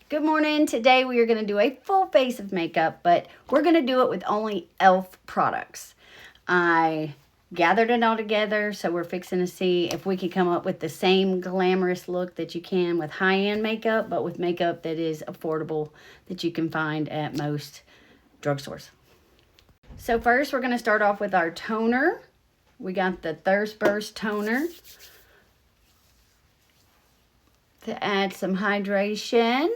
Good morning. Today we are going to do a full face of makeup, but we're going to do it with only e.l.f. products. I gathered it all together, so we're fixing to see if we can come up with the same glamorous look that you can with high-end makeup, but with makeup that is affordable that you can find at most drugstores. So first we're going to start off with our toner. We got the Thirst Burst toner to add some hydration.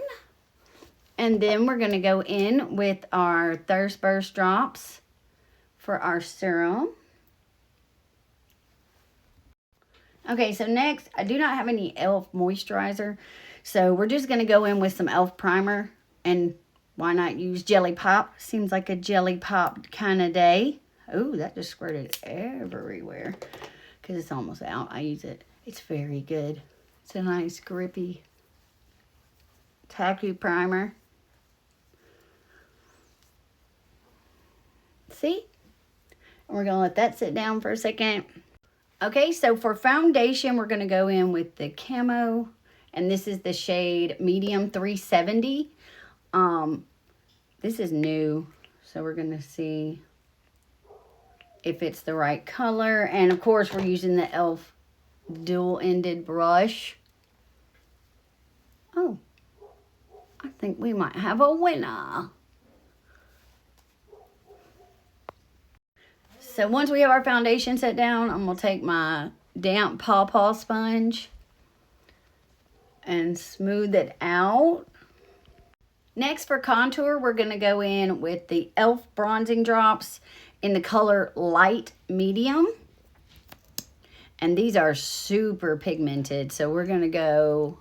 And then we're going to go in with our Thirst Burst drops for our serum. Okay, so next, I do not have any e.l.f. moisturizer. So we're just going to go in with some e.l.f. primer. And why not use Jelly Pop? Seems like a Jelly Pop kind of day. Oh, that just squirted everywhere. Because it's almost out. I use it. It's very good. It's a nice grippy, tacky primer. See? And we're going to let that sit down for a second. Okay, so for foundation, we're going to go in with the Camo. And this is the shade Medium 370. This is new. So we're going to see if it's the right color. And of course, we're using the e.l.f. dual-ended brush. Oh, I think we might have a winner. So once we have our foundation set down, I'm going to take my damp Paw Paw sponge and smooth it out. Next for contour, we're going to go in with the e.l.f. bronzing drops in the color Light Medium. And these are super pigmented, so we're going to go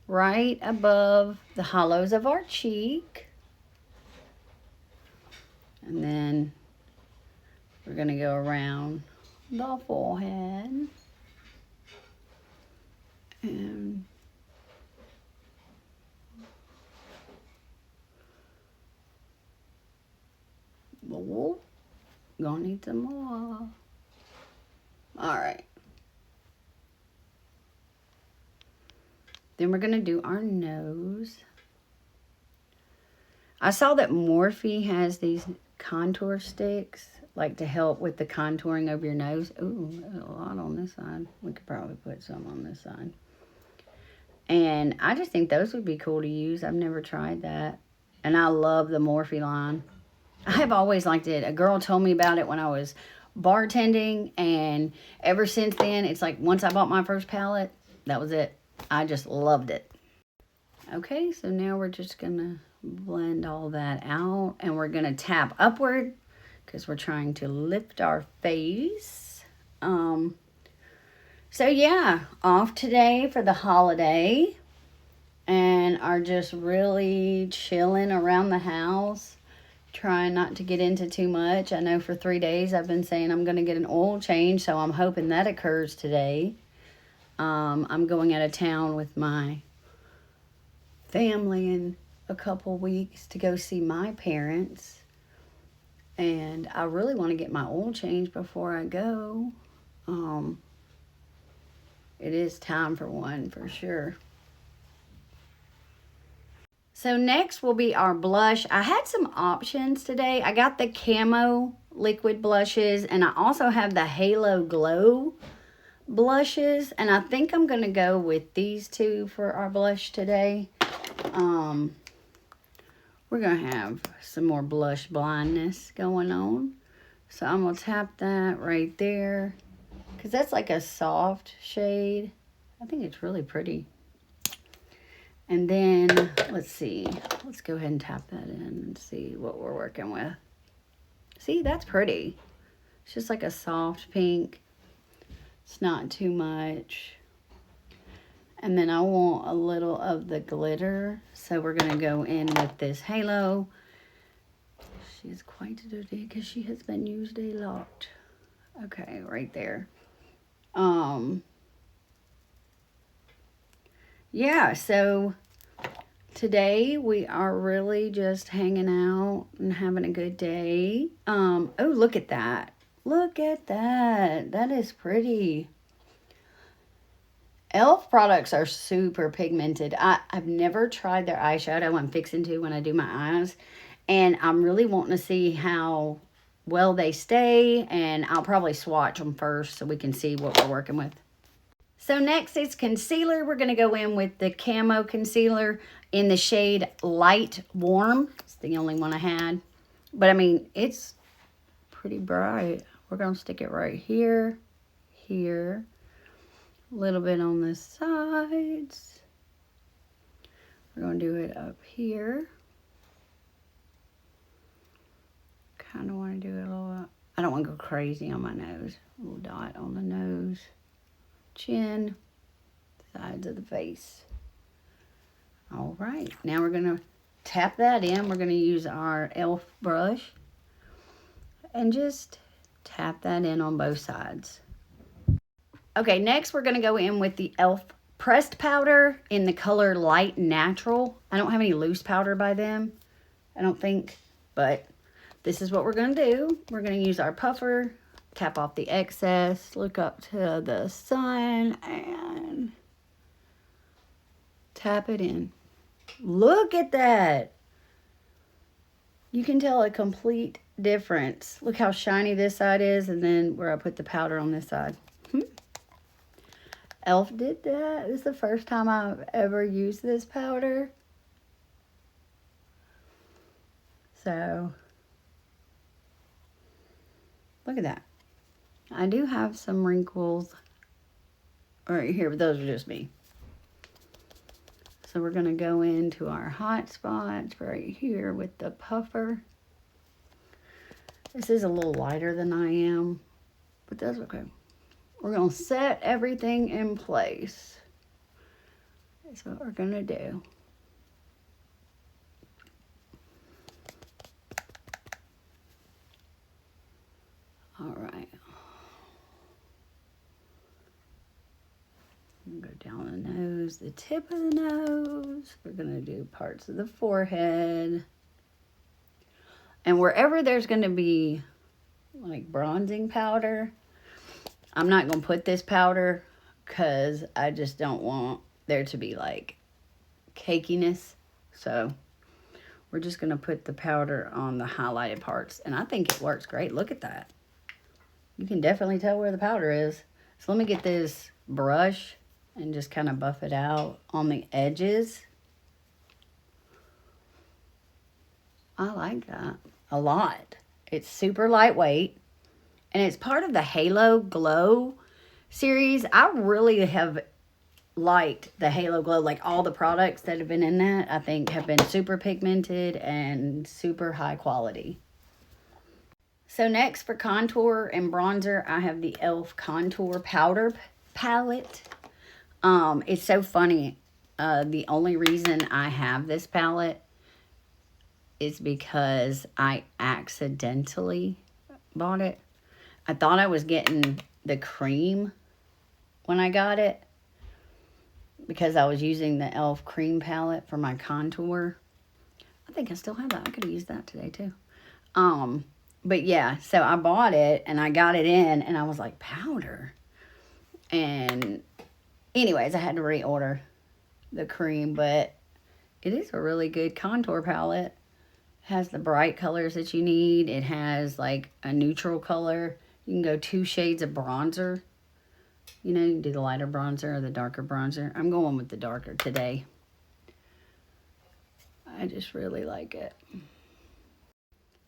right above the hollows of our cheek. And then we're going to go around the forehead. And oh, gonna need some more. All right. Then we're going to do our nose. I saw that Morphe has these contour sticks, like to help with the contouring of your nose. Ooh, a lot on this side. We could probably put some on this side. And I just think those would be cool to use. I've never tried that. And I love the Morphe line. I've always liked it. A girl told me about it when I was bartending. And ever since then, it's like once I bought my first palette, that was it. I just loved it. Okay, so now we're just going to blend all that out. And we're going to tap upward because we're trying to lift our face. So yeah, off today for the holiday. And are just really chilling around the house. Trying not to get into too much. I know for 3 days I've been saying I'm going to get an oil change. So I'm hoping that occurs today. I'm going out of town with my family in a couple weeks to go see my parents. And I really want to get my oil change before I go. It is time for one for sure. So next will be our blush. I had some options today. I got the Camo liquid blushes, and I also have the Halo Glow blushes. And I think I'm going to go with these two for our blush today. We're going to have some more blush blindness going on. So I'm going to tap that right there. Because that's like a soft shade. I think it's really pretty. And then, let's see. Let's go ahead and tap that in and see what we're working with. See, that's pretty. It's just like a soft pink. It's not too much. And then I want a little of the glitter. So we're going to go in with this Halo. She is quite dirty because she has been used a lot. Okay, right there. Yeah, so today we are really just hanging out and having a good day. Oh, look at that. Look at that. That is pretty. e.l.f. products are super pigmented. I've never tried their eyeshadow. I'm fixing to when I do my eyes. And I'm really wanting to see how well they stay. And I'll probably swatch them first so we can see what we're working with. So next is concealer. We're going to go in with the Camo Concealer in the shade Light Warm. It's the only one I had. But I mean, it's pretty bright. We're going to stick it right here, here, a little bit on the sides. We're going to do it up here. Kind of want to do it a little, I don't want to go crazy on my nose. A little dot on the nose, chin, sides of the face. All right, now we're going to tap that in. We're going to use our e.l.f. brush and just tap that in on both sides. Okay, next we're going to go in with the e.l.f. pressed powder in the color Light Natural. I don't have any loose powder by them, I don't think, but this is what we're going to do. We're going to use our puffer, tap off the excess, look up to the sun, and tap it in. Look at that. You can tell a complete difference. Look how shiny this side is, and then where I put the powder on this side. e.l.f. did that. This is the first time I've ever used this powder. So, look at that. I do have some wrinkles right here, but those are just me. So we're going to go into our hot spots right here with the puffer. This is a little lighter than I am, but that's okay. We're going to set everything in place. That's what we're going to do. All right. Go down the nose, the tip of the nose. We're going to do parts of the forehead. And wherever there's going to be like bronzing powder, I'm not going to put this powder because I just don't want there to be like cakiness. So we're just going to put the powder on the highlighted parts. And I think it works great. Look at that. You can definitely tell where the powder is. So let me get this brush and just kind of buff it out on the edges. I like that a lot. It's super lightweight. And it's part of the Halo Glow series. I really have liked the Halo Glow. Like all the products that have been in that, I think have been super pigmented and super high quality. So next for contour and bronzer, I have the e.l.f. Contour Powder Palette. It's so funny. The only reason I have this palette is because I accidentally bought it. I thought I was getting the cream when I got it because I was using the e.l.f. cream palette for my contour. I think I still have that. I could have used that today too. But yeah, so I bought it and I got it in and I was like, powder. And anyways, I had to reorder the cream, but it is a really good contour palette. It has the bright colors that you need. It has like a neutral color. You can go 2 shades of bronzer. You know, you can do the lighter bronzer or the darker bronzer. I'm going with the darker today. I just really like it.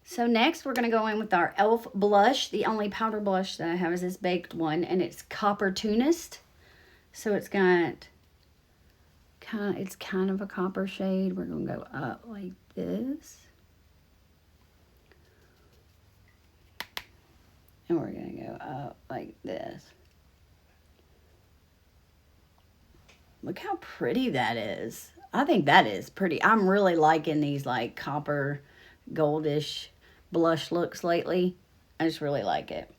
So next, we're going to go in with our e.l.f. blush. The only powder blush that I have is this baked one, and it's Copper Tunist. So it's got it's kind of a copper shade. We're going to go up like this. And we're going to go up like this. Look how pretty that is. I think that is pretty. I'm really liking these like copper goldish blush looks lately. I just really like it.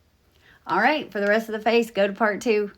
All right, for the rest of the face, go to part 2.